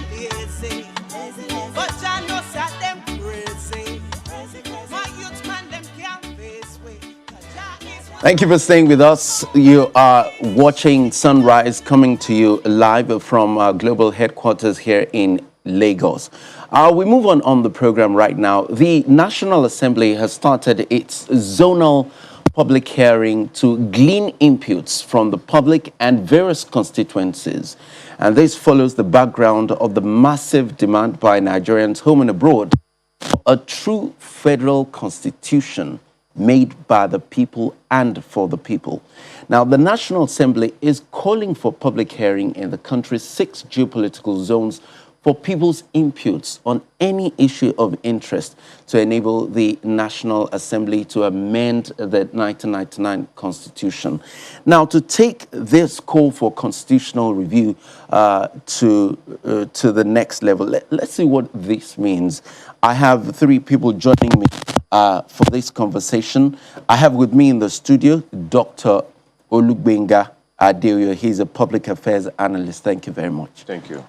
a lazy. But I know that them crazy. My youth man them can't face way. Thank you for staying with us. You are watching Sunrise coming to you live from our global headquarters here in Lagos. We move on the program right now. The National Assembly has started its zonal public hearing to glean inputs from the public and various constituencies. And this follows the background of the massive demand by Nigerians home and abroad for a true federal constitution made by the people and for the people. Now, the National Assembly is calling for public hearing in the country's 6 geopolitical zones for people's inputs on any issue of interest to enable the National Assembly to amend the 1999 Constitution. Now, to take this call for constitutional review to the next level, let's see what this means. I have 3 people joining me for this conversation. I have with me in the studio Dr. Olugbenga Adeoyo. He's a public affairs analyst. Thank you very much. Thank you.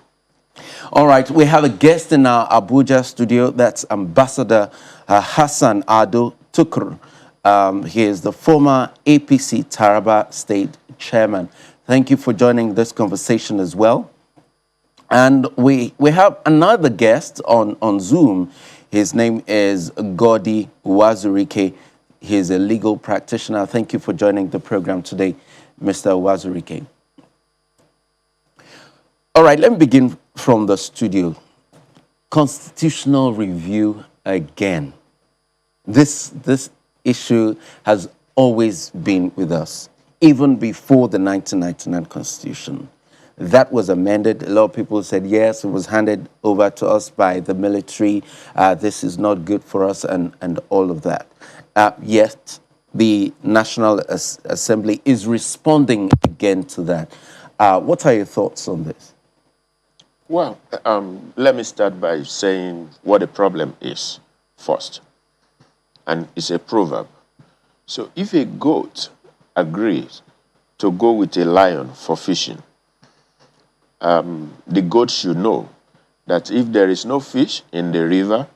All right, we have a guest in our Abuja studio. That's Ambassador Hassan Ado Tukur. He is the former APC Taraba State Chairman. Thank you for joining this conversation as well. And we have another guest on Zoom. His name is Godi Wazurike. He's a legal practitioner. Thank you for joining the program today, Mr. Wazurike. All right, let me begin from the studio. Constitutional review again. This issue has always been with us, even before the 1999 Constitution. That was amended. A lot of people said, yes, it was handed over to us by the military. This is not good for us and all of that. Yet, the National Assembly is responding again to that. What are your thoughts on this? Well, let me start by saying what the problem is first. And it's a proverb. So if a goat agrees to go with a lion for fishing, the goat should know that if there is no fish in the river,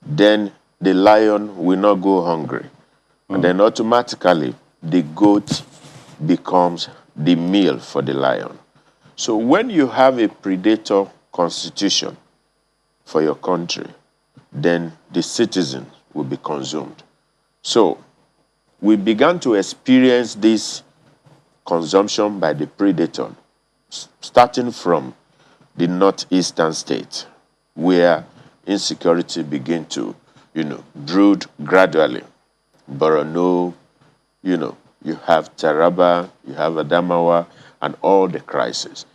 then the lion will not go hungry. And then automatically, the goat becomes the meal for the lion. So when you have a predator constitution for your country, then the citizens will be consumed. So we began to experience this consumption by the predator, starting from the northeastern state, where insecurity began to, brood gradually. Borno, you have Taraba, you have Adamawa, and all the crises.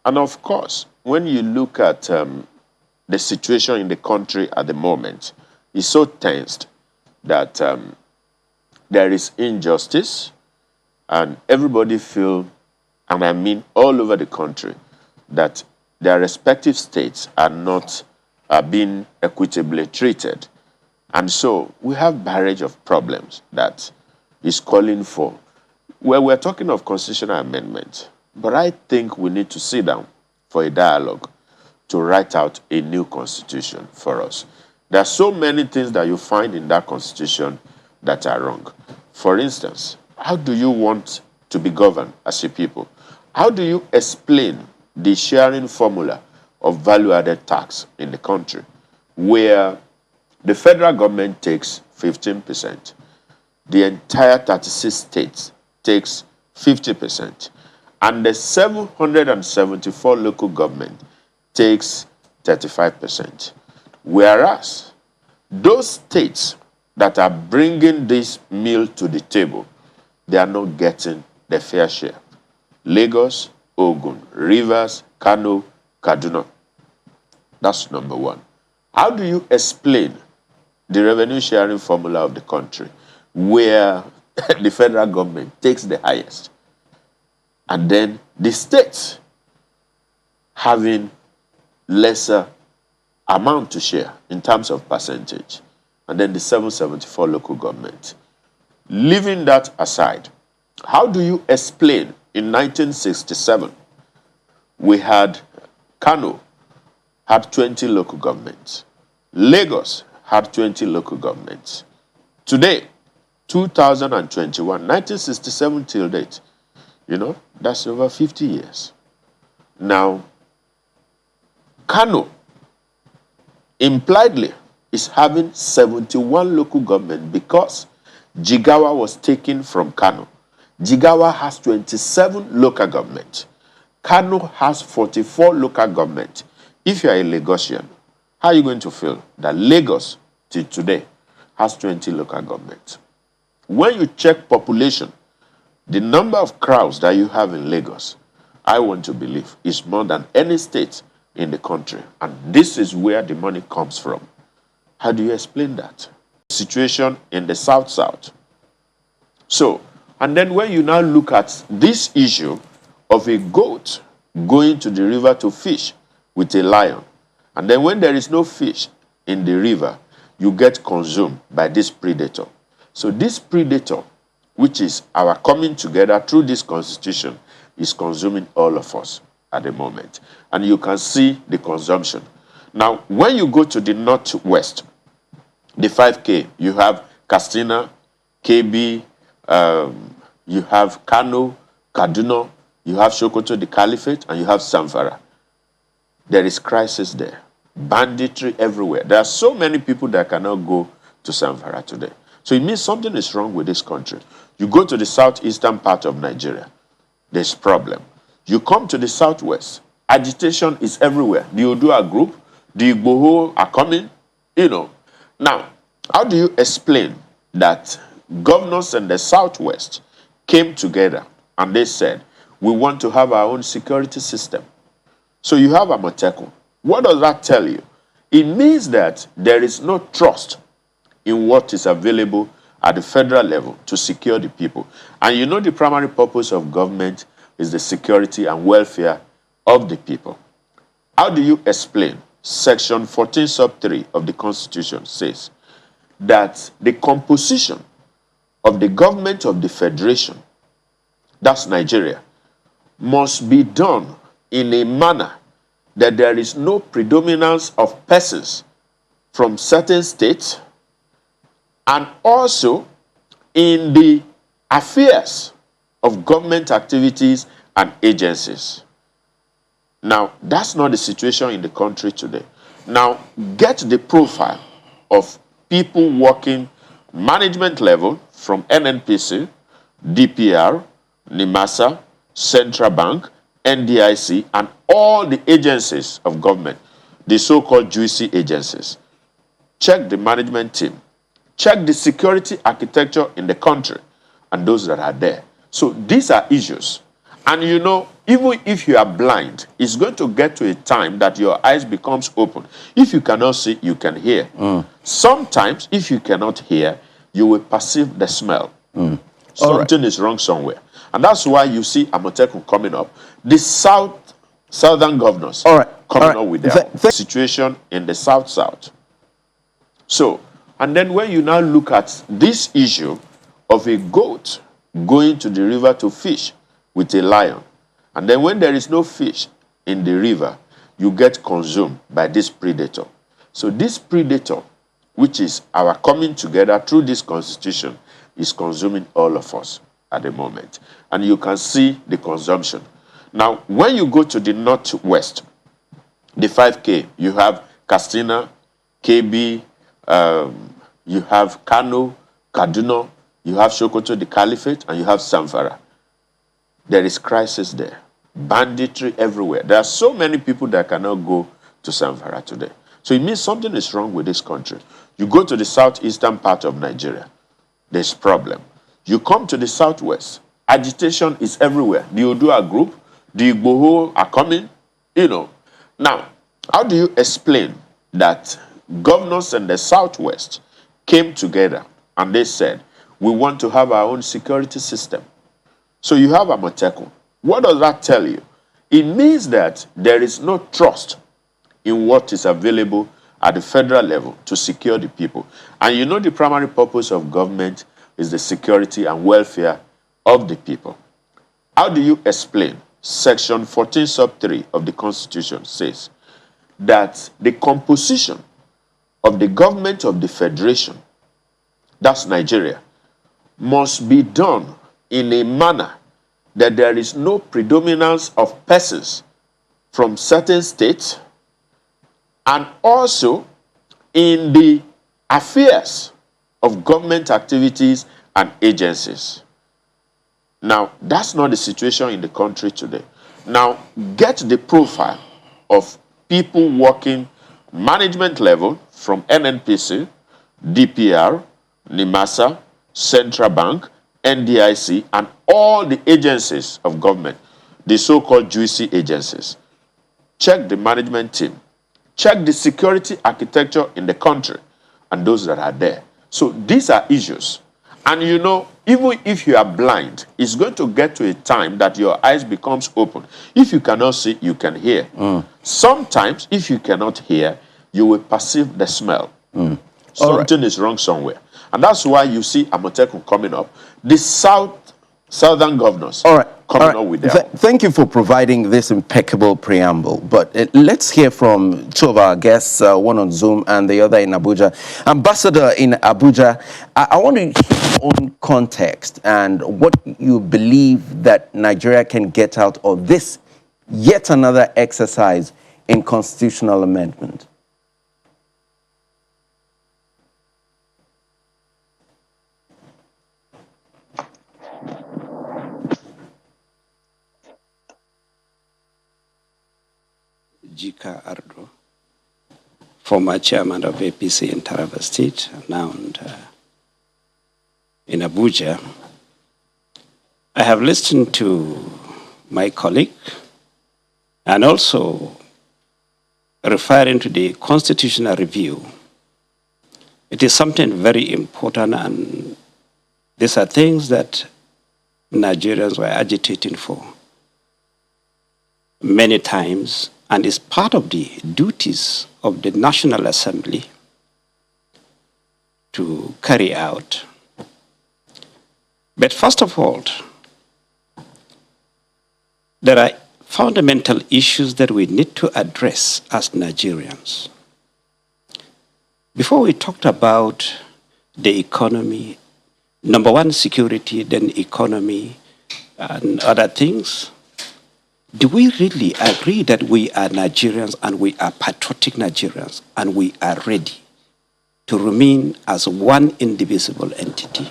And of course, when you look at the situation in the country at the moment, it's so tensed that there is injustice, and everybody feel, and I mean all over the country, that their respective states are not being equitably treated. And so we have barrage of problems that is calling for. Well, we're talking of constitutional amendment, but I think we need to sit down for a dialogue to write out a new constitution for us. There are so many things that you find in that constitution that are wrong. For instance, how do you want to be governed as a people? How do you explain the sharing formula of value-added tax in the country, where the federal government takes 15%, the entire 36 states takes 50%, and the 774 local government takes 35%. Whereas those states that are bringing this meal to the table, they are not getting the fair share. Lagos, Ogun, Rivers, Kano, Kaduna. That's number one. How do you explain the revenue sharing formula of the country, where the federal government takes the highest, and then the states having lesser amount to share in terms of percentage, and then the 774 local government? Leaving that aside, how do you explain in 1967 we had Kano had 20 local governments. Lagos had 20 local governments. Today, 2021, 1967 till date, that's over 50 years. Now, Kano, impliedly, is having 71 local government because Jigawa was taken from Kano. Jigawa has 27 local government. Kano has 44 local government. If you are a Lagosian, how are you going to feel that Lagos, till today, has 20 local government? When you check population, the number of crowds that you have in Lagos, I want to believe, is more than any state in the country. And this is where the money comes from. How do you explain that? Situation in the South-South. So, and then when you now look at this issue of a goat going to the river to fish with a lion, and then when there is no fish in the river, you get consumed by this predator. So this predator, which is our coming together through this constitution, is consuming all of us at the moment. And you can see the consumption. Now, when you go to the northwest, the 5K, you have Katsina, KB, you have Kano, Kaduna, you have Sokoto, the Caliphate, and you have Zamfara. There is crisis there. Banditry everywhere. There are so many people that cannot go to Zamfara today. So it means something is wrong with this country. You go to the southeastern part of Nigeria, there's problem. You come to the southwest, agitation is everywhere. The Odua group, the Igboho are coming, Now, how do you explain that governors in the southwest came together and they said, we want to have our own security system? So you have Amotekun. What does that tell you? It means that there is no trust in what is available at the federal level to secure the people. And the primary purpose of government is the security and welfare of the people. How do you explain? Section 14 sub 3 of the Constitution says that the composition of the government of the federation, that's Nigeria, must be done in a manner that there is no predominance of persons from certain states, and also in the affairs of government activities and agencies. Now, that's not the situation in the country today. Now, get the profile of people working management level from NNPC, DPR, NIMASA, Central Bank, NDIC, and all the agencies of government, the so-called juicy agencies. Check the management team. Check the security architecture in the country and those that are there. So these are issues. And even if you are blind, it's going to get to a time that your eyes becomes open. If you cannot see, you can hear. Sometimes, if you cannot hear, you will perceive the smell. Something is wrong somewhere. And that's why you see Amotekun coming up. The southern governors coming up with their situation in the South-South. So, and then when you now look at this issue of a goat going to the river to fish with a lion, and then when there is no fish in the river, you get consumed by this predator. So this predator, which is our coming together through this constitution, is consuming all of us at the moment. And you can see the consumption. Now, when you go to the northwest, the 5K, you have Katsina, KB, you have Kano, Kaduna, you have Sokoto, the Caliphate, and you have Zamfara. There is crisis there. Banditry everywhere. There are so many people that cannot go to Zamfara today. So it means something is wrong with this country. You go to the southeastern part of Nigeria, there's problem. You come to the southwest, agitation is everywhere. The Odua group, the Igboho are coming, Now, how do you explain that governors in the southwest came together and they said, we want to have our own security system? So you have Amotekun. What does that tell you? It means that there is no trust in what is available at the federal level to secure the people. And the primary purpose of government is the security and welfare of the people. How do you explain? Section 14 sub 3 of the Constitution says that the composition of the government of the federation, that's Nigeria, must be done in a manner that there is no predominance of persons from certain states, and also in the affairs of government activities and agencies. Now, that's not the situation in the country today. Now, get the profile of people working management level from NNPC, DPR, NIMASA, Central Bank, NDIC, and all the agencies of government, the so-called juicy agencies. Check the management team. Check the security architecture in the country and those that are there. So these are issues. And you know, even if you are blind, it's going to get to a time that your eyes becomes open. If you cannot see, you can hear. Sometimes, if you cannot hear, you will perceive the smell. Something is wrong somewhere. And that's why you see Amotekun coming up. The southern governors coming up with their own. Thank you for providing this impeccable preamble. But let's hear from two of our guests, one on Zoom and the other in Abuja. Ambassador in Abuja, I want to hear your own context and what you believe that Nigeria can get out of this yet another exercise in constitutional amendment. Jika Ardo, former chairman of APC in Taraba State, now in Abuja. I have listened to my colleague and also referring to the constitutional review. It is something very important, and these are things that Nigerians were agitating for many times, and is part of the duties of the National Assembly to carry out. But first of all, there are fundamental issues that we need to address as Nigerians. Before we talked about the economy, number one, security, then economy, and other things, do we really agree that we are Nigerians and we are patriotic Nigerians and we are ready to remain as one indivisible entity?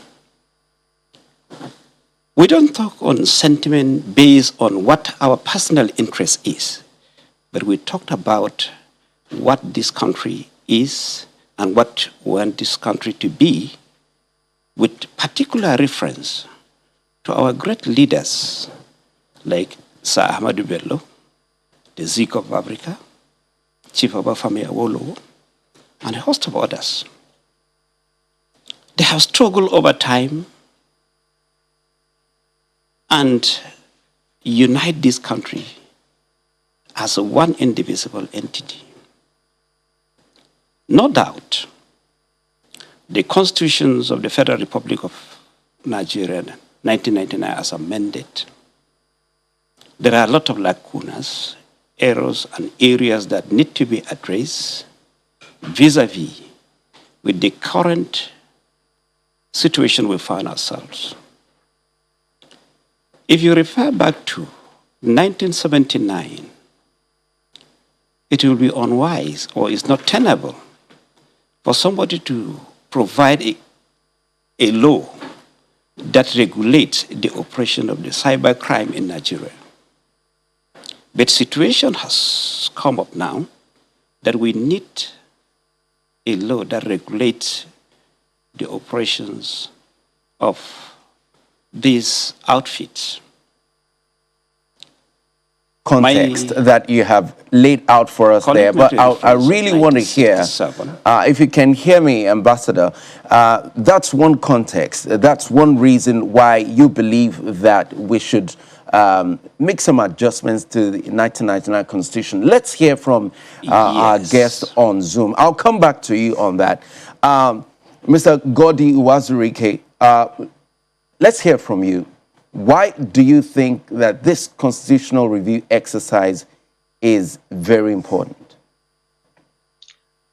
We don't talk on sentiment based on what our personal interest is, but we talked about what this country is and what we want this country to be, with particular reference to our great leaders like Sir Ahmadu Bello, the Zik of Africa, Chief Obafemi Awolowo, and a host of others. They have struggled over time and unite this country as one indivisible entity. No doubt, the constitutions of the Federal Republic of Nigeria, 1999, as amended, there are a lot of lacunas, errors, and areas that need to be addressed vis-a-vis with the current situation we find ourselves. If you refer back to 1979, it will be unwise or it's not tenable for somebody to provide a law that regulates the operation of the cybercrime in Nigeria. But situation has come up now that we need a law that regulates the operations of these outfits. Context that you have laid out for us there, but I really want to hear, if you can hear me, Ambassador, that's one context, that's one reason why you believe that we should make some adjustments to the 1999 Constitution. Let's hear from our guest on Zoom. I'll come back to you on that. Mr. Godi Uwazurike, let's hear from you. Why do you think that this constitutional review exercise is very important?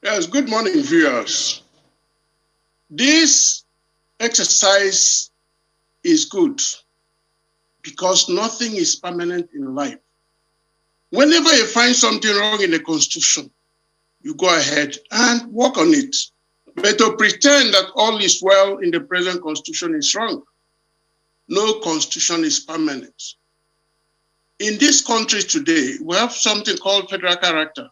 Yes, good morning, viewers. This exercise is good because nothing is permanent in life. Whenever you find something wrong in the Constitution, you go ahead and work on it. But to pretend that all is well in the present Constitution is wrong. No Constitution is permanent. In this country today, we have something called federal character.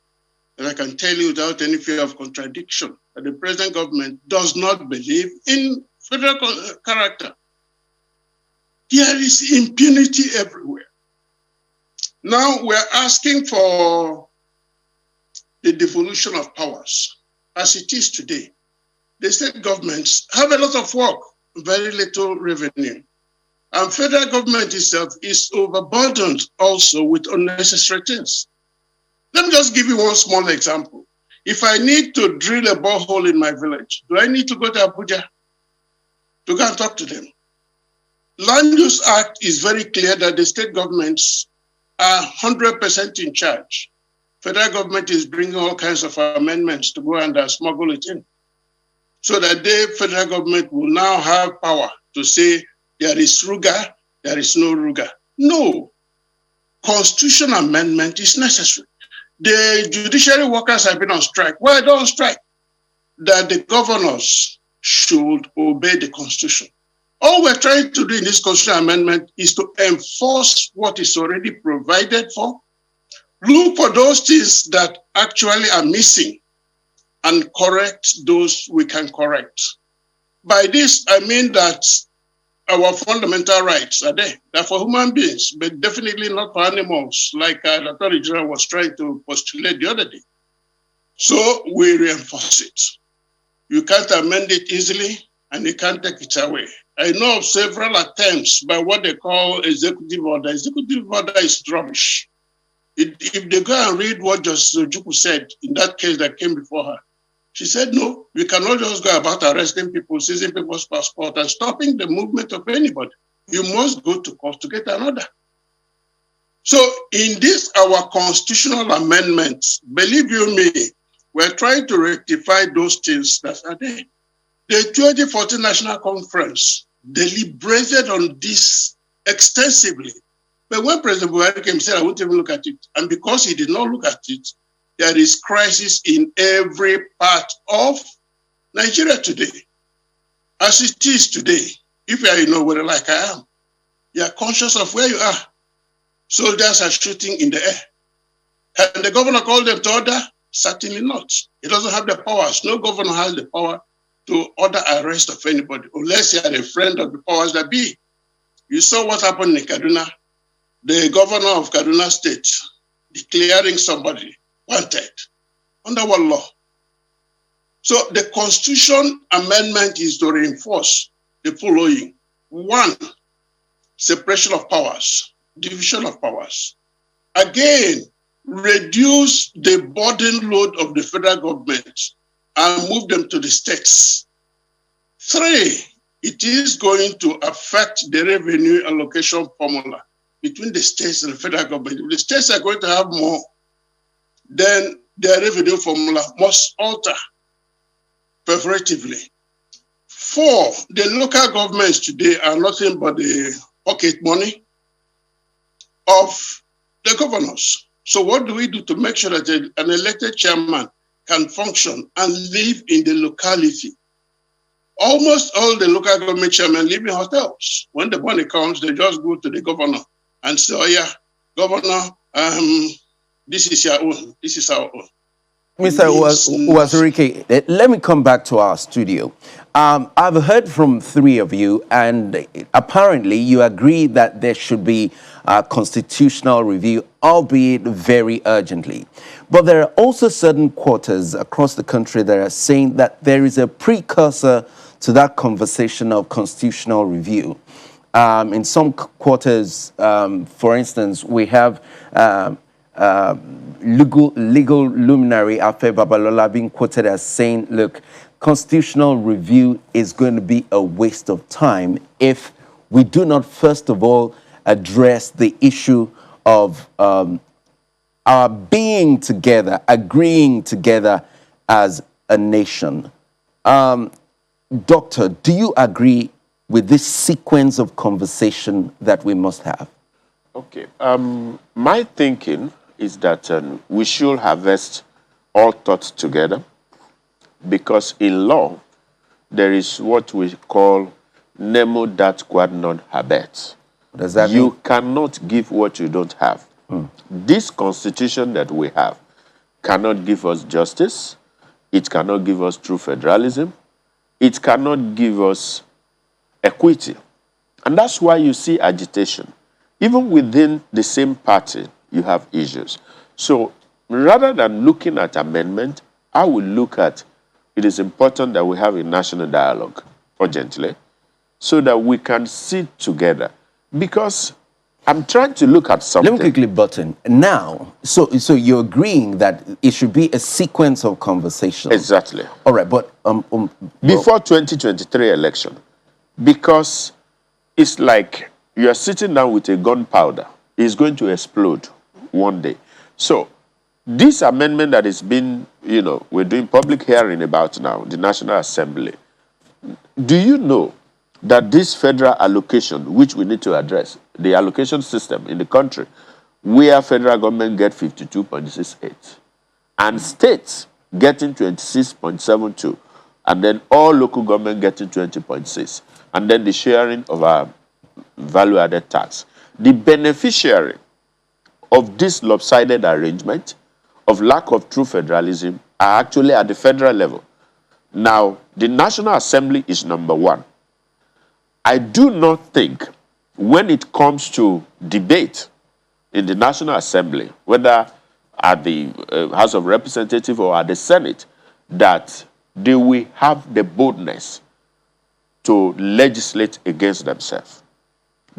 And I can tell you without any fear of contradiction that the present government does not believe in federal character. There is impunity everywhere. Now we're asking for the devolution of powers. As it is today, the state governments have a lot of work, very little revenue. And federal government itself is overburdened also with unnecessary things. Let me just give you one small example. If I need to drill a borehole in my village, do I need to go to Abuja to go and talk to them? Land Use Act is very clear that the state governments are 100% in charge. Federal government is bringing all kinds of amendments to go and smuggle it in. So that the federal government will now have power to say there is Ruga, there is no Ruga. No. Constitution amendment is necessary. The judiciary workers have been on strike. Why don't strike? That the governors should obey the Constitution. All we're trying to do in this Constitutional amendment is to enforce what is already provided for, look for those things that actually are missing, and correct those we can correct. By this, I mean that our fundamental rights are there. They're for human beings, but definitely not for animals, like the Attorney General was trying to postulate the other day. So we reinforce it. You can't amend it easily, and you can't take it away. I know of several attempts by what they call executive order. Executive order is rubbish. If they go and read what Justice Ojukwu said in that case that came before her, she said, no, we cannot just go about arresting people, seizing people's passport, and stopping the movement of anybody. You must go to court to get an order. So in this, our constitutional amendments, believe you me, we're trying to rectify those things that are there. The 2014 National Conference deliberated on this extensively. But when President Buhari came, he said, I won't even look at it. And because he did not look at it, there is crisis in every part of Nigeria today. As it is today, if you are in nowhere like I am, you are conscious of where you are. Soldiers are shooting in the air. Can the governor call them to order? Certainly not. He doesn't have the powers. No governor has the power to order arrest of anybody, unless you are a friend of the powers that be. You saw what happened in Kaduna. The governor of Kaduna State declaring somebody wanted. Under what law? So the Constitution amendment is to reinforce the following. One, separation of powers, division of powers. Again, reduce the burden load of the federal government and move them to the states. Three, it is going to affect the revenue allocation formula between the states and the federal government. If the states are going to have more, then their revenue formula must alter favoratively. Four, the local governments today are nothing but the pocket money of the governors. So what do we do to make sure that an elected chairman can function and live in the locality? Almost all the local government chairmen live in hotels. When the money comes, they just go to the governor and say, oh yeah, governor, this is your own, this is our own. Mr. Uwazurike, let me come back to our studio. I've heard from three of you, and apparently you agree that there should be a constitutional review, albeit very urgently. But there are also certain quarters across the country that are saying that there is a precursor to that conversation of constitutional review. In some quarters, for instance, we have legal luminary Afe Babalola being quoted as saying, look, constitutional review is going to be a waste of time if we do not, first of all, address the issue of our being together, agreeing together, as a nation. Doctor, do you agree with this sequence of conversation that we must have? Okay. My thinking is that we should harvest all thoughts together, because in law, there is what we call nemo dat quod non habet. Does that You mean? cannot give what you don't have. This constitution that we have cannot give us justice. It cannot give us true federalism. It cannot give us equity. And that's why you see agitation. Even within the same party, you have issues. So rather than looking at amendment, I will look at it is important that we have a national dialogue urgently so that we can sit together. Because I'm trying to look at something. Let me quickly button. Now, so you're agreeing that it should be a sequence of conversation. Exactly. All right, but Before 2023 election, because it's like you are sitting down with a gunpowder. It's going to explode one day. So this amendment that is being, we're doing public hearing about now, the National Assembly, do you know that this federal allocation, which we need to address, the allocation system in the country, where federal government get 52.68, and states getting 26.72, and then all local government getting 20.6, and then the sharing of our value-added tax. The beneficiary of this lopsided arrangement of lack of true federalism are actually at the federal level. Now, the National Assembly is number one. I do not think when it comes to debate in the National Assembly, whether at the House of Representatives or at the Senate, that they will have the boldness to legislate against themselves.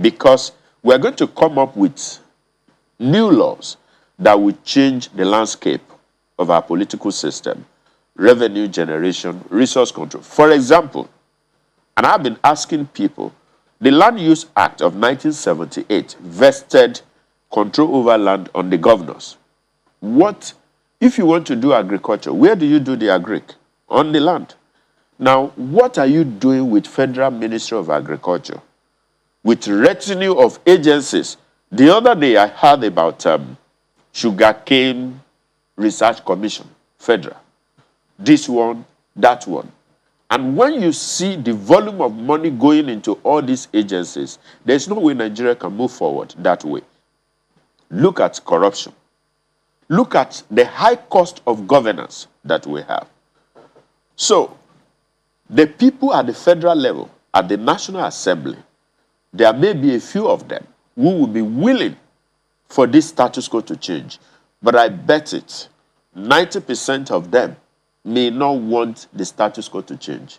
Because we're going to come up with new laws that will change the landscape of our political system, revenue generation, resource control. For example, and I've been asking people, the Land Use Act of 1978 vested control over land on the governors. What, if you want to do agriculture, where do you do the agric? On the land. Now, what are you doing with Federal Ministry of Agriculture? With retinue of agencies. The other day I heard about Sugarcane Research Commission, federal. This one, that one. And when you see the volume of money going into all these agencies, there's no way Nigeria can move forward that way. Look at corruption. Look at the high cost of governance that we have. So, the people at the federal level, at the National Assembly, there may be a few of them who will be willing for this status quo to change. But I bet it, 90% of them may not want the status quo to change.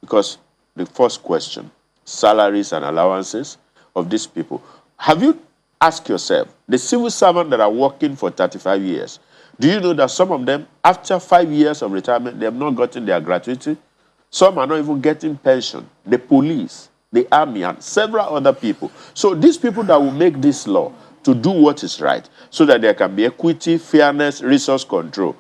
Because the first question, salaries and allowances of these people. Have you asked yourself, the civil servants that are working for 35 years, do you know that some of them, after 5 years of retirement, they have not gotten their gratuity? Some are not even getting pension. The police, the army, and several other people. So these people that will make this law to do what is right, so that there can be equity, fairness, resource control,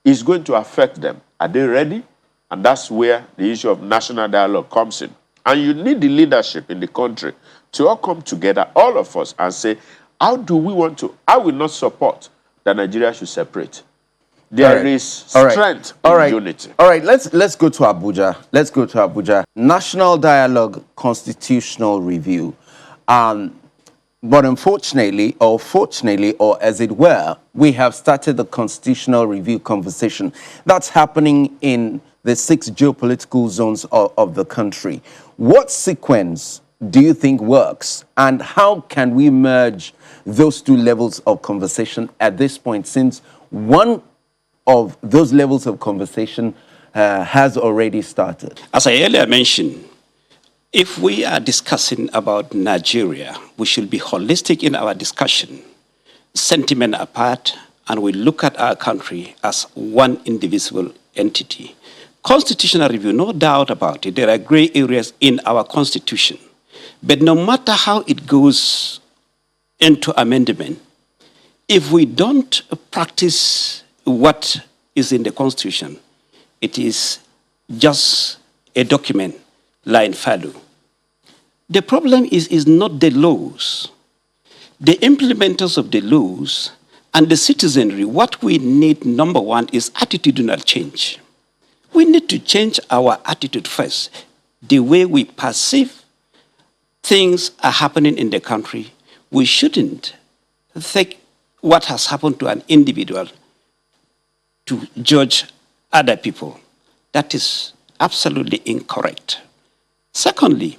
is going to affect them. Are they ready? And that's where the issue of national dialogue comes in. And you need the leadership in the country to all come together, all of us, and say, how do we want to, I will not support that Nigeria should separate. There is strength in unity. All right, let's go to Abuja. Let's go to Abuja. National Dialogue Constitutional Review. But unfortunately, or fortunately, or as it were, we have started the constitutional review conversation. That's happening in the 6 geopolitical zones of the country. What sequence do you think works? And how can we merge those two levels of conversation at this point, since one of those levels of conversation has already started? As I earlier mentioned, if we are discussing about Nigeria, we should be holistic in our discussion, sentiment apart, and we look at our country as one indivisible entity. Constitutional review, no doubt about it, there are gray areas in our constitution. But no matter how it goes into amendment, if we don't practice what is in the constitution, it is just a document lying fallow. The problem is not the laws. The implementers of the laws and the citizenry, what we need, number one, is attitudinal change. We need to change our attitude first. The way we perceive things are happening in the country, we shouldn't take what has happened to an individual to judge other people. That is absolutely incorrect. Secondly,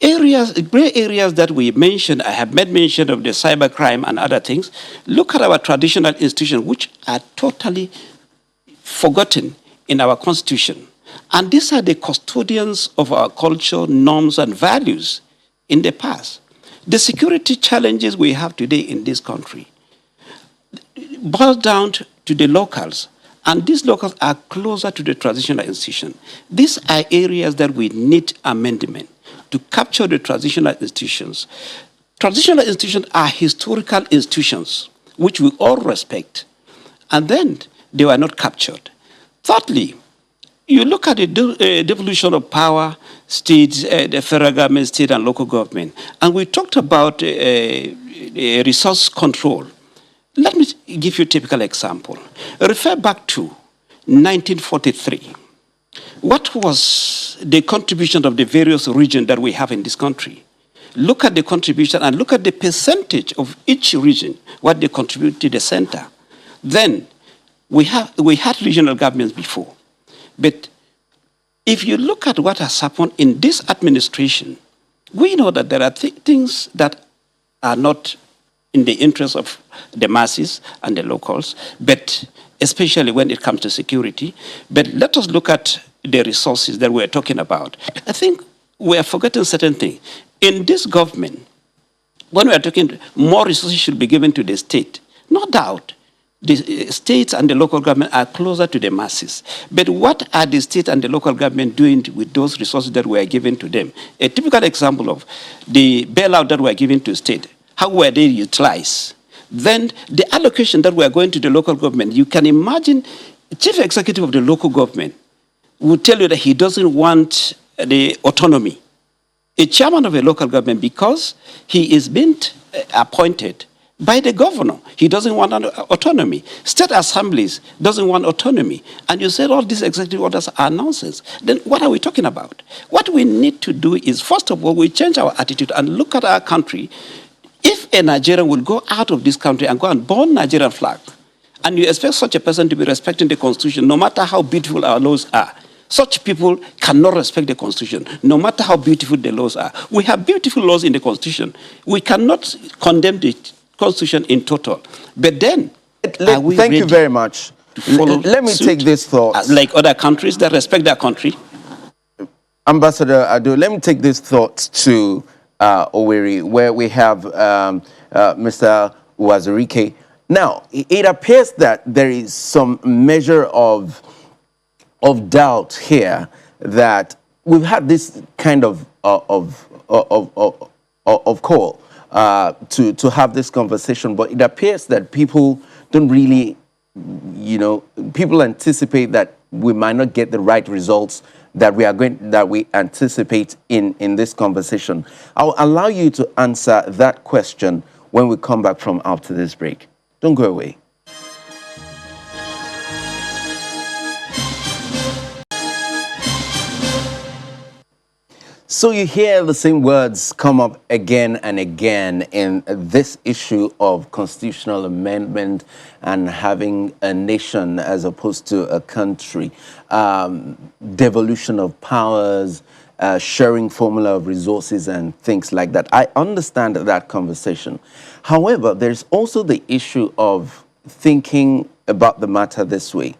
gray areas that we mentioned, I have made mention of the cybercrime and other things. Look at our traditional institutions, which are totally forgotten in our constitution. And these are the custodians of our culture, norms, and values in the past. The security challenges we have today in this country boil down to the locals, and these locals are closer to the traditional institution. These are areas that we need amendment to capture the traditional institutions. Traditional institutions are historical institutions which we all respect, and then they were not captured. Thirdly, you look at the devolution of power, states, the federal government, state, and local government, and we talked about resource control. Let me give you a typical example. Refer back to 1943. What was the contribution of the various regions that we have in this country? Look at the contribution and look at the percentage of each region, what they contribute to the center. Then we had regional governments before. But if you look at what has happened in this administration, we know that there are things that are not in the interest of the masses and the locals, but especially when it comes to security. But let us look at the resources that we're talking about. I think we are forgetting certain things. In this government, when we are talking more resources should be given to the state, no doubt, the states and the local government are closer to the masses. But what are the state and the local government doing with those resources that we are giving to them? A typical example of the bailout that we are giving to state, how were they utilized? Then the allocation that we are going to the local government, you can imagine the chief executive of the local government will tell you that he doesn't want the autonomy. A chairman of a local government, because he is being appointed by the governor, he doesn't want autonomy. State assemblies doesn't want autonomy. And you said all these executive orders are nonsense. Then what are we talking about? What we need to do is, first of all, we change our attitude and look at our country. If a Nigerian will go out of this country and go and burn Nigerian flag, and you expect such a person to be respecting the Constitution, no matter how beautiful our laws are, such people cannot respect the Constitution, no matter how beautiful the laws are. We have beautiful laws in the Constitution. We cannot condemn the Constitution in total. But then, thank you very much. Let me take this thought. Like other countries that respect their country. Ambassador Ado, let me take this thought to Owerri, where we have Mr. Wazirike. Now, it appears that there is some measure of doubt here that we've had this kind of call to have this conversation, but it appears that people don't really, people anticipate that we might not get the right results that we anticipate in this conversation. I'll allow you to answer that question when we come back from after this break. Don't go away. So you hear the same words come up again and again in this issue of constitutional amendment and having a nation as opposed to a country, devolution of powers, sharing formula of resources and things like that. I understand that conversation. However, there's also the issue of thinking about the matter this way.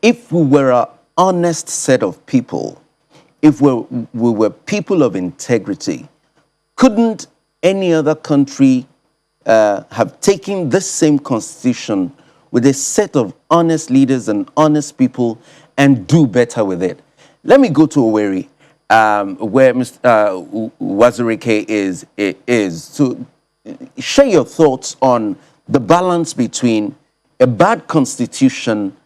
If we were an honest set of people, if we were people of integrity, couldn't any other country have taken this same constitution with a set of honest leaders and honest people and do better with it? Let me go to Owerri, where Mr. Wazirike is, to share your thoughts on the balance between a bad constitution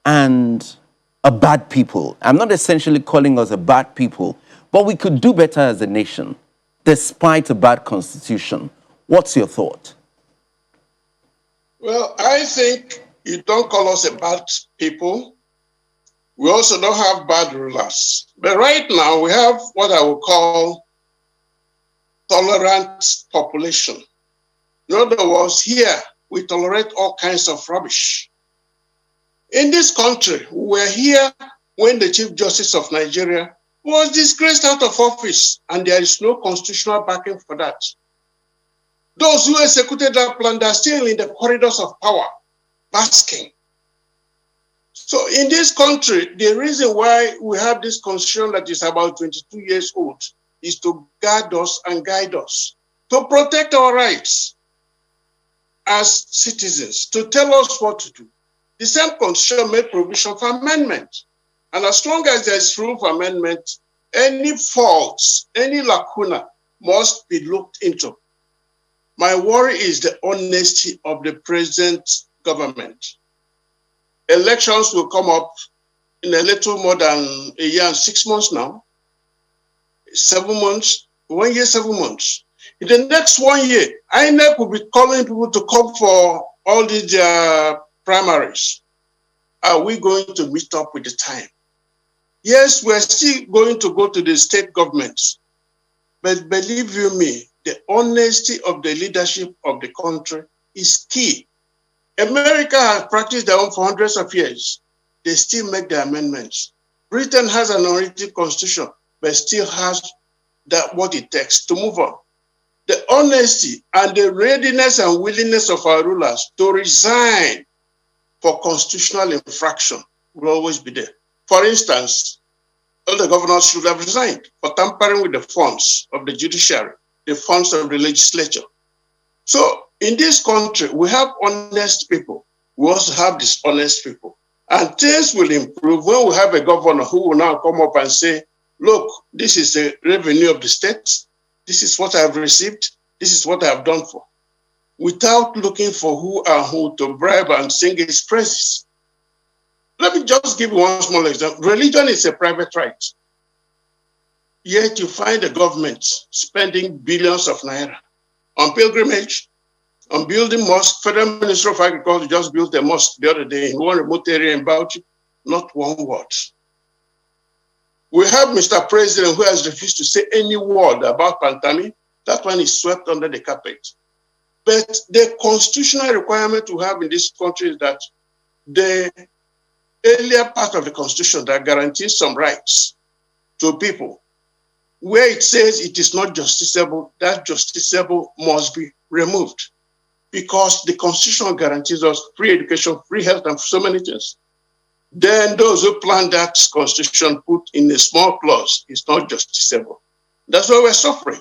and a bad people. I'm not essentially calling us a bad people, but we could do better as a nation, despite a bad constitution. What's your thought? Well, I think you don't call us a bad people. We also don't have bad rulers. But right now, we have what I would call tolerant population. In other words, here, we tolerate all kinds of rubbish. In this country, we were here when the Chief Justice of Nigeria was disgraced out of office, and there is no constitutional backing for that. Those who executed that plan are still in the corridors of power, basking. So in this country, the reason why we have this constitution that is about 22 years old is to guard us and guide us, to protect our rights as citizens, to tell us what to do. The same constitution made provision for amendment. And as long as there is room for amendment, any faults, any lacuna must be looked into. My worry is the honesty of the present government. Elections will come up in a little more than a year and 6 months now. 7 months, 1 year, 7 months. In the next 1 year, INEC will be calling people to come for all these primaries. Are we going to meet up with the time? Yes, we're still going to go to the state governments. But believe you me, the honesty of the leadership of the country is key. America has practiced their own for hundreds of years. They still make the amendments. Britain has an unwritten constitution, but still has what it takes to move on. The honesty and the readiness and willingness of our rulers to resign for constitutional infraction will always be there. For instance, all the governors should have resigned for tampering with the funds of the judiciary, the funds of the legislature. So in this country, we have honest people. We also have dishonest people. And things will improve when we have a governor who will now come up and say, look, this is the revenue of the state. This is what I've received. This is what I've done for. Without looking for who and who to bribe and sing his praises. Let me just give you one small example. Religion is a private right. Yet you find the government spending billions of naira on pilgrimage, on building mosques. Federal Minister of Agriculture just built a mosque the other day in one remote area in Bauchi. Not one word. We have Mr. President who has refused to say any word about Pantami. That one is swept under the carpet. But the constitutional requirement we have in this country is that the earlier part of the constitution that guarantees some rights to people, where it says it is not justiciable, that justiciable must be removed. Because the constitution guarantees us free education, free health, and so many things. Then those who plan that constitution put in a small clause is not justiciable. That's why we're suffering.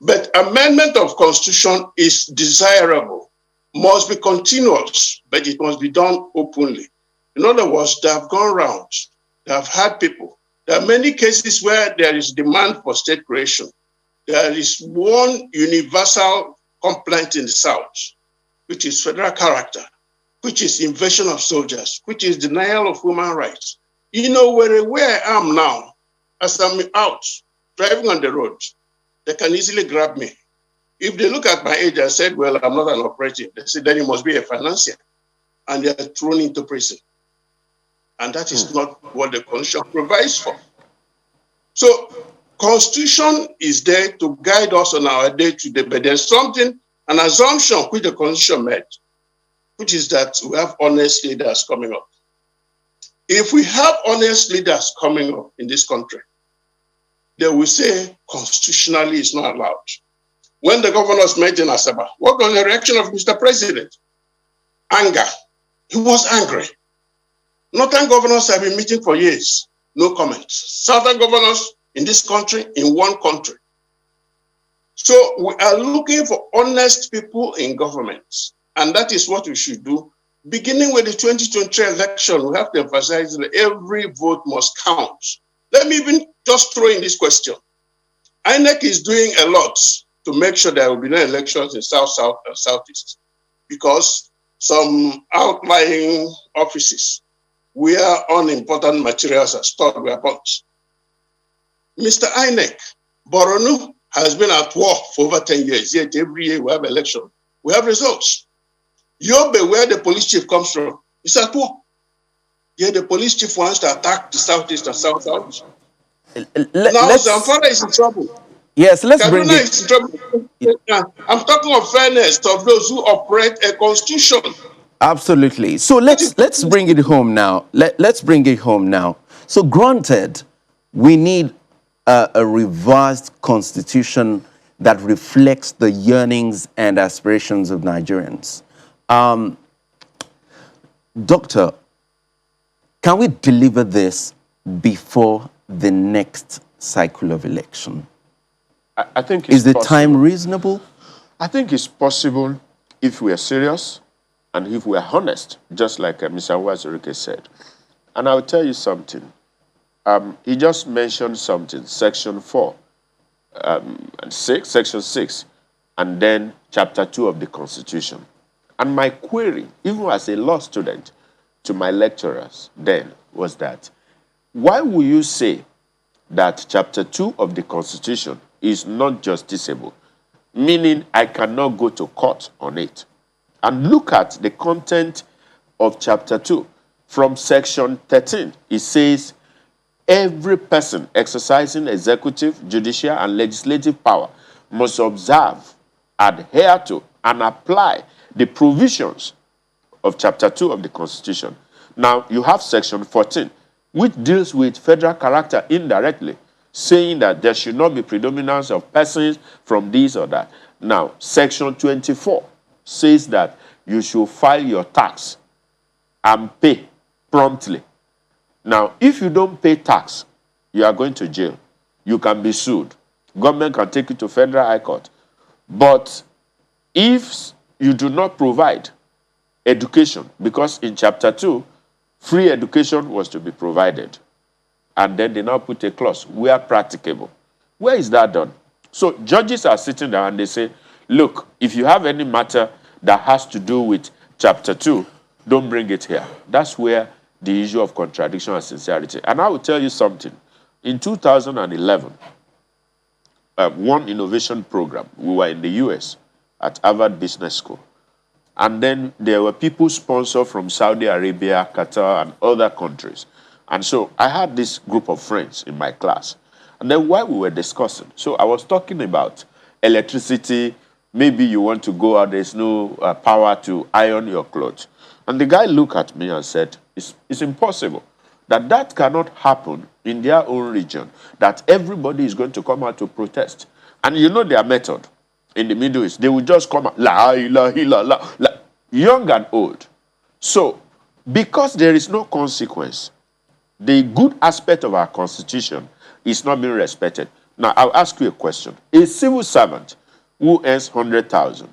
But amendment of constitution is desirable, must be continuous, but it must be done openly. In other words, they have gone round, they have had people. There are many cases where there is demand for state creation. There is one universal complaint in the South, which is federal character, which is invasion of soldiers, which is denial of human rights. You know, where I am now, as I'm out, driving on the road, they can easily grab me. If they look at my age and said, well, I'm not an operative, they say, then you must be a financier. And they are thrown into prison. And that is not what the Constitution provides for. So, Constitution is there to guide us on our day-to-day, but there's something, an assumption which the Constitution made, which is that we have honest leaders coming up. If we have honest leaders coming up in this country, they will say constitutionally it's not allowed. When the governors met in Asaba, what was the reaction of Mr. President? Anger. He was angry. Northern governors have been meeting for years, no comments. Southern governors in this country, in one country. So we are looking for honest people in government. And that is what we should do. Beginning with the 2023 election, we have to emphasize that every vote must count. Let me even just throw in this question. INEC is doing a lot to make sure there will be no elections in South, South, and Southeast, because some outlying offices where unimportant materials are stored weapons. Mr. INEC, Borno has been at war for over 10 years, yet every year we have election. We have results. Yobe, where the police chief comes from, is at war. Yet the police chief wants to attack the southeast and south-south. Now Zamfara is in trouble. Yes, let's bring Kaduna it. is in trouble. I'm talking of fairness of those who operate a constitution. Absolutely. So let's bring it home now. Let's bring it home now. So granted, we need a revised constitution that reflects the yearnings and aspirations of Nigerians. Doctor, can we deliver this before the next cycle of election? I think it's Is the possible. time reasonable? I think it's possible if we are serious and if we are honest, just like Mr. Wazirike said. And I'll tell you something. He just mentioned something, Section 4, and 6, Section 6, and then Chapter 2 of the Constitution. And my query, even as a law student, to my lecturers then was that, why will you say that Chapter 2 of the Constitution is not justiciable, meaning I cannot go to court on it? And look at the content of Chapter 2. From Section 13, it says, every person exercising executive, judicial, and legislative power must observe, adhere to, and apply the provisions of Chapter 2 of the Constitution. Now, you have Section 14, which deals with federal character indirectly, saying that there should not be predominance of persons from this or that. Now, Section 24 says that you should file your tax and pay promptly. Now, if you don't pay tax, you are going to jail. You can be sued. Government can take you to Federal High Court. But if you do not provide education, because in Chapter 2, free education was to be provided, and then they now put a clause, where practicable. Where is that done? So judges are sitting there and they say, look, if you have any matter that has to do with Chapter 2, don't bring it here. That's where the issue of contradiction and sincerity. And I will tell you something. In 2011, one innovation program, we were in the US at Harvard Business School. And then there were people sponsored from Saudi Arabia, Qatar, and other countries. And so I had this group of friends in my class. And then while we were discussing, so I was talking about electricity. Maybe you want to go out, there's no power to iron your clothes. And the guy looked at me and said, it's impossible. That cannot happen in their own region, that everybody is going to come out to protest. And you know their method in the Middle East. They will just come out, la ilaha illallah, young and old. So, because there is no consequence, the good aspect of our Constitution is not being respected. Now, I'll ask you a question. A civil servant who earns 100,000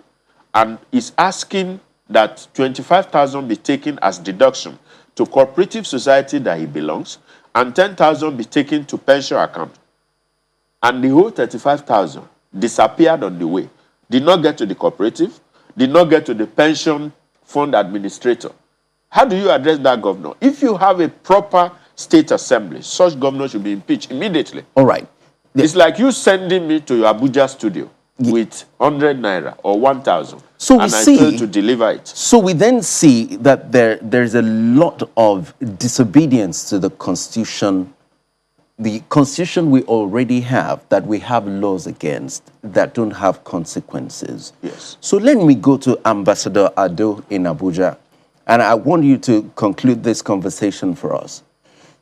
and is asking that 25,000 be taken as deduction to cooperative society that he belongs, and 10,000 be taken to pension account, and the whole 35,000 disappeared on the way, did not get to the cooperative, did not get to the pension fund administrator. How do you address that governor? If you have a proper state assembly, such governor should be impeached immediately. All right. It's like you sending me to your Abuja studio with 100 naira or 1,000, So we and I see, fail to deliver it. So we then see that there's a lot of disobedience to the Constitution. The Constitution we already have, that we have laws against, that don't have consequences. Yes. So let me go to Ambassador Ado in Abuja, and I want you to conclude this conversation for us.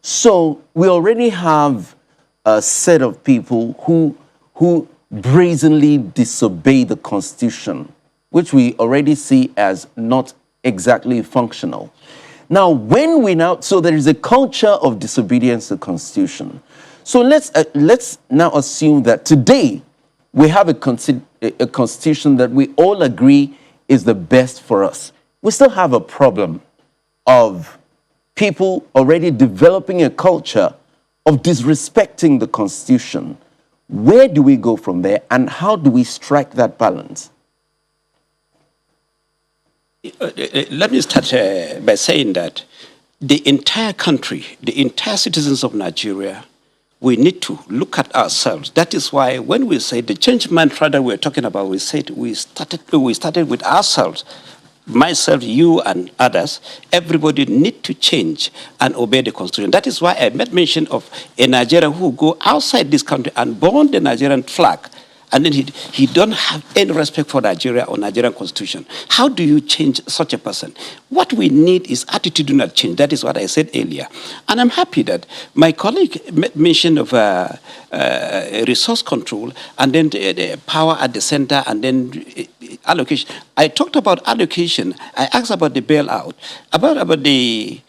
So we already have a set of people who brazenly disobey the Constitution, which we already see as not exactly functional. Now, so there is a culture of disobedience to the Constitution. So let's now assume that today we have a Constitution that we all agree is the best for us. We still have a problem of people already developing a culture of disrespecting the Constitution. Where do we go from there, and how do we strike that balance? Let me start by saying that the entire country, the entire citizens of Nigeria, we need to look at ourselves. That is why when we say the change mantra that we're talking about, we said we started with ourselves. Myself, you, and others, everybody need to change and obey the constitution. That is why I made mention of a Nigerian who go outside this country and burn the Nigerian flag, and then he don't have any respect for Nigeria or Nigerian constitution. How do you change such a person? What we need is attitudinal change. That is what I said earlier. And I'm happy that my colleague mentioned of resource control, and then the power at the center, and then allocation. I talked about allocation. I asked about the bailout, about the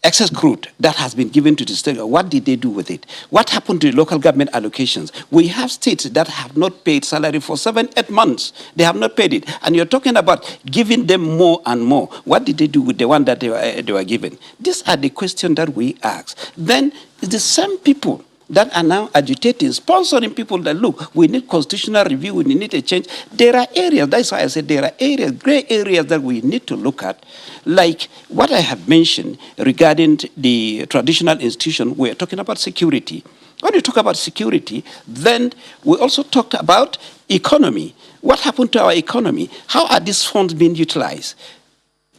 excess crude that has been given to the state. What did they do with it? What happened to the local government allocations? We have states that have not paid salary for 7-8 months. They have not paid it. And you're talking about giving them more and more. What did they do with the one that they were given? These are the questions that we ask. Then the same people that are now agitating, sponsoring people that, look, we need constitutional review, we need a change. There are areas, that's why I said there are areas, gray areas that we need to look at, like what I have mentioned regarding the traditional institution. We're talking about security. When you talk about security, then we also talked about economy. What happened to our economy? How are these funds being utilized?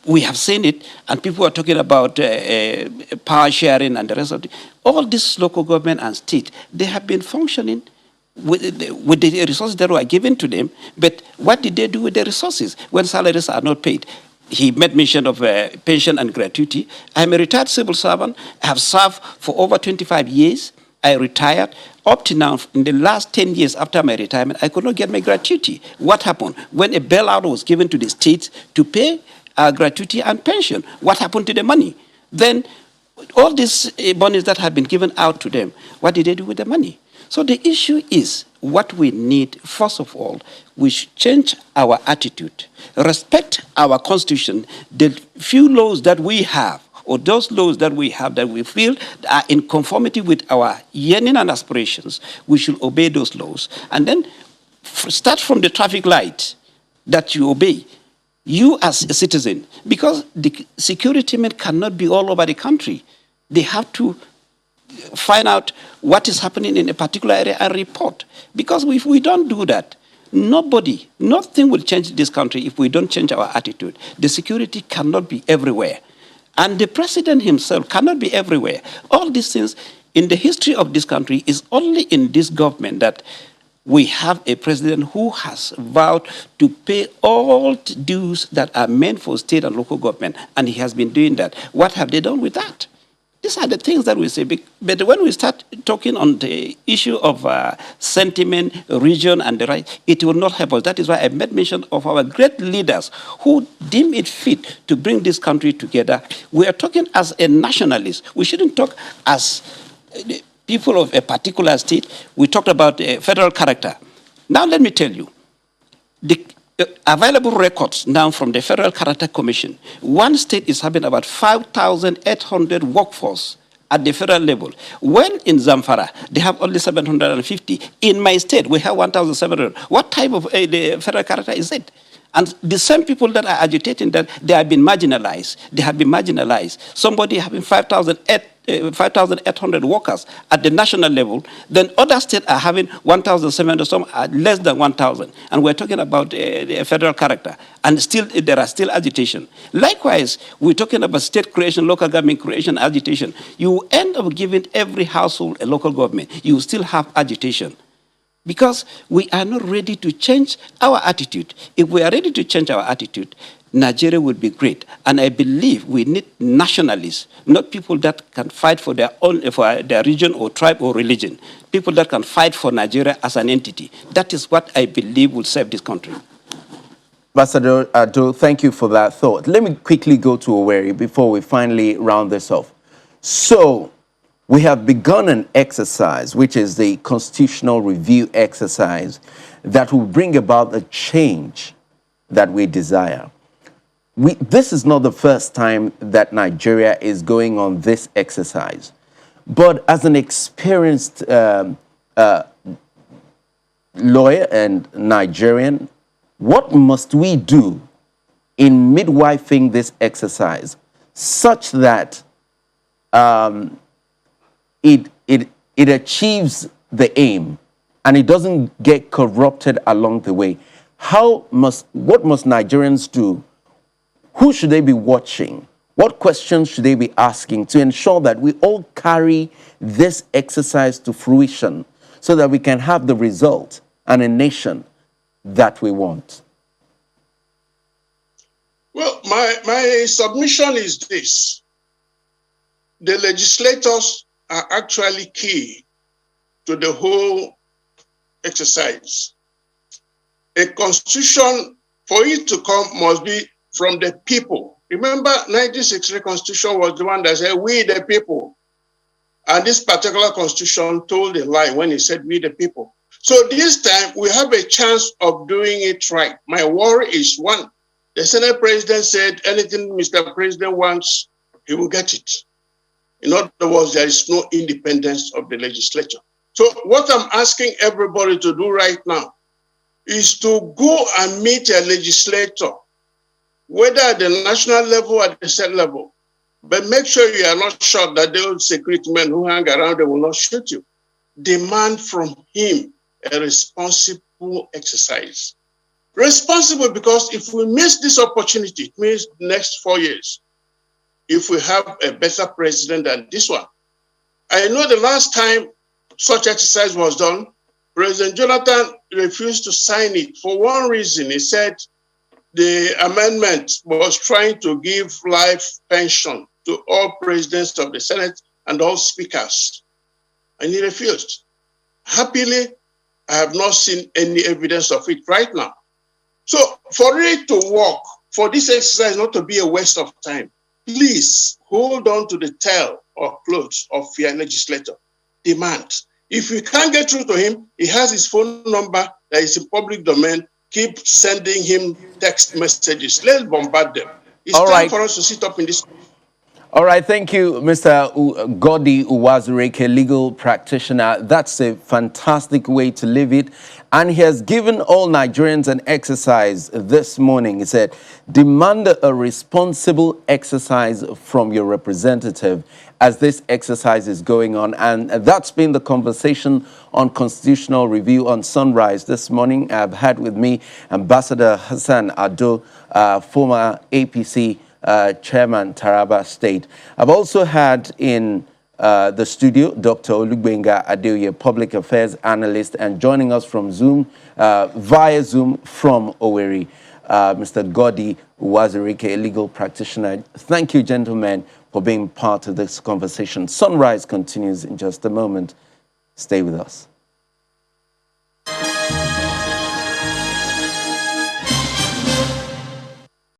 We have seen it, and people are talking about power sharing and the rest of it. All this local government and state, they have been functioning with the resources that were given to them, but what did they do with the resources when salaries are not paid? He made mention of pension and gratuity. I'm a retired civil servant. I have served for over 25 years. I retired. Up to now, in the last 10 years after my retirement, I could not get my gratuity. What happened? When a bailout was given to the states to pay gratuity and pension, what happened to the money? Then all these monies that have been given out to them, what did they do with the money? So the issue is what we need. First of all, we should change our attitude, respect our constitution, the few laws that we have, or those laws that we have that we feel are in conformity with our yearning and aspirations. We should obey those laws. And then start from the traffic light that you obey. You as a citizen, because the security men cannot be all over the country. They have to find out what is happening in a particular area and report. Because if we don't do that, nothing will change this country if we don't change our attitude. The security cannot be everywhere. And the president himself cannot be everywhere. All these things in the history of this country is only in this government that we have a president who has vowed to pay all dues that are meant for state and local government, and he has been doing that. What have they done with that? These are the things that we say. But when we start talking on the issue of sentiment, region, and the right, it will not help us. That is why I made mention of our great leaders who deem it fit to bring this country together. We are talking as a nationalist. We shouldn't talk as people of a particular state. We talked about federal character. Now let me tell you, the available records now from the Federal Character Commission, one state is having about 5,800 workforce at the federal level. When in Zamfara, they have only 750. In my state, we have 1,700. What type of the federal character is it? And the same people that are agitating that, they have been marginalized. They have been marginalized. Somebody having 5,800 workers at the national level, then other states are having 1,700, some are less than 1,000. And we're talking about the federal character. And still, there are still agitation. Likewise, we're talking about state creation, local government creation, agitation. You end up giving every household a local government. You still have agitation. Because we are not ready to change our attitude. If we are ready to change our attitude, Nigeria would be great. And I believe we need nationalists, not people that can fight for their own, for their region or tribe or religion. People that can fight for Nigeria as an entity. That is what I believe will save this country. Ambassador Ado, thank you for that thought. Let me quickly go to Owerri before we finally round this off. So, we have begun an exercise, which is the constitutional review exercise, that will bring about the change that we desire. This is not the first time that Nigeria is going on this exercise. But as an experienced lawyer and Nigerian, what must we do in midwifing this exercise such that it achieves the aim and it doesn't get corrupted along the way. What must Nigerians do? Who should they be watching? What questions should they be asking to ensure that we all carry this exercise to fruition so that we can have the result and a nation that we want? Well, my submission is this. The legislators are actually key to the whole exercise. A constitution, for it to come, must be from the people. Remember, 1963 Constitution was the one that said, we the people. And this particular constitution told a lie when it said, we the people. So this time, we have a chance of doing it right. My worry is, one, the Senate President said anything Mr. President wants, he will get it. In other words, there is no independence of the legislature. So what I'm asking everybody to do right now is to go and meet a legislator, whether at the national level or at the state level. But make sure you are not shot that the old security men who hang around, they will not shoot you. Demand from him a responsible exercise. Responsible because if we miss this opportunity, it means the next 4 years, if we have a better president than this one. I know the last time such exercise was done, President Jonathan refused to sign it for one reason. He said the amendment was trying to give life pension to all presidents of the Senate and all speakers, and he refused. Happily, I have not seen any evidence of it right now. So for it to work, for this exercise not to be a waste of time, please hold on to the tail or clothes of your legislator. Demand. If you can't get through to him, he has his phone number that is in public domain. Keep sending him text messages. Let's bombard them. It's time for us to sit up in this. All right, thank you, Mr. Godi Uwazurike, legal practitioner. That's a fantastic way to live it. And he has given all Nigerians an exercise this morning. He said, demand a responsible exercise from your representative as this exercise is going on. And that's been the conversation on constitutional review on Sunrise this morning. I've had with me Ambassador Hassan Ado, former APC Chairman, Taraba State. I've also had in the studio Dr. Olugbenga Adeoye, Public Affairs Analyst, and joining us from Zoom, via Zoom from Owerri, Mr. Godi Uwazurike, a legal practitioner. Thank you, gentlemen, for being part of this conversation. Sunrise continues in just a moment. Stay with us.